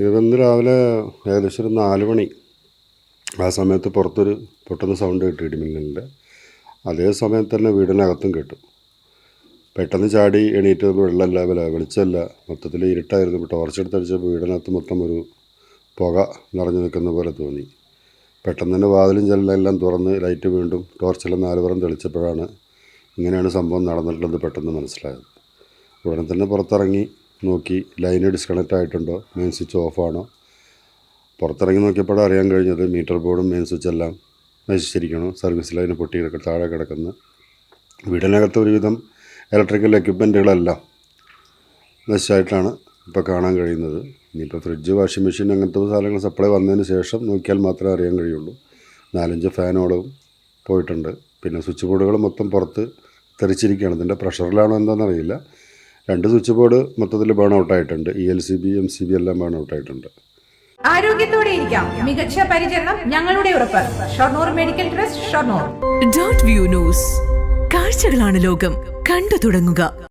ഇന്ന് രാവിലെ ഏകദേശം ഒരു 4 മണി ആ സമയത്ത് പുറത്തൊരു പൊട്ടുന്ന സൗണ്ട് കേട്ടു ഇടിമിന്നലിൻ്റെ. അതേ സമയത്ത് തന്നെ വീടിനകത്തും കേട്ടു. പെട്ടെന്ന് ചാടി എണീറ്റ് വെളിച്ചമല്ല, മൊത്തത്തിൽ ഇരുട്ടായിരുന്നു. ടോർച്ച് എടുത്തടിച്ചപ്പോൾ വീടിനകത്ത് മൊത്തം ഒരു പുക നിറഞ്ഞു നിൽക്കുന്ന പോലെ തോന്നി. പെട്ടെന്ന് തന്നെ വാതിലും ജനലെല്ലാം തുറന്ന് ലൈറ്റ് വീണ്ടും ടോർച്ചെല്ലാം 4 പുറം തെളിച്ചപ്പോഴാണ് ഇങ്ങനെയാണ് സംഭവം നടന്നിട്ടുള്ളത് പെട്ടെന്ന് മനസ്സിലായത്. ഉടനെ തന്നെ പുറത്തിറങ്ങി നോക്കി, ലൈന് ഡിസ്കണക്റ്റ് ആയിട്ടുണ്ടോ, മെയിൻ സ്വിച്ച് ഓഫാണോ. പുറത്തിറങ്ങി നോക്കിയപ്പോഴാണ് അറിയാൻ കഴിഞ്ഞത് മീറ്റർ ബോർഡും മെയിൻ സ്വിച്ചെല്ലാം നശിച്ചിരിക്കണം. സർവീസ് ലൈന് പൊട്ടി താഴെ കിടക്കുന്നു. വീടിനകത്ത് ഒരുവിധം ഇലക്ട്രിക്കൽ എക്യുപ്മെൻറ്റുകളെല്ലാം നശിച്ചായിട്ടാണ് ഇപ്പോൾ കാണാൻ കഴിയുന്നത്. ഇനിയിപ്പോൾ ഫ്രിഡ്ജ്, വാഷിംഗ് മെഷീൻ അങ്ങനത്തെ സാധനങ്ങൾ സപ്ലൈ വന്നതിന് ശേഷം നോക്കിയാൽ മാത്രമേ അറിയാൻ കഴിയുള്ളൂ. 4-5 ഫാനോളവും പോയിട്ടുണ്ട്. പിന്നെ സ്വിച്ച് ബോർഡുകൾ മൊത്തം പുറത്ത് തെറിച്ചിരിക്കുകയാണ്. ഇതിൻ്റെ പ്രഷറിലാണോ എന്താണെന്നറിയില്ല. 2 സ്വിച്ച് ബോർഡ് മൊത്തത്തിൽ ബേൺ ഔട്ടായിട്ടുണ്ട്. ELCB, MCB എല്ലാം ബേൺ ഔട്ടായിട്ടുണ്ട്. ആരോഗ്യത്തോടെ ഇരിക്കാം, മികച്ച പരിചരണം ഞങ്ങളുടെ ഉറപ്പ്. Shoranur medical trust, Shoranur. .View news. കാഴ്ചകളാണ് ലോകം, കണ്ടു തുടങ്ങുക.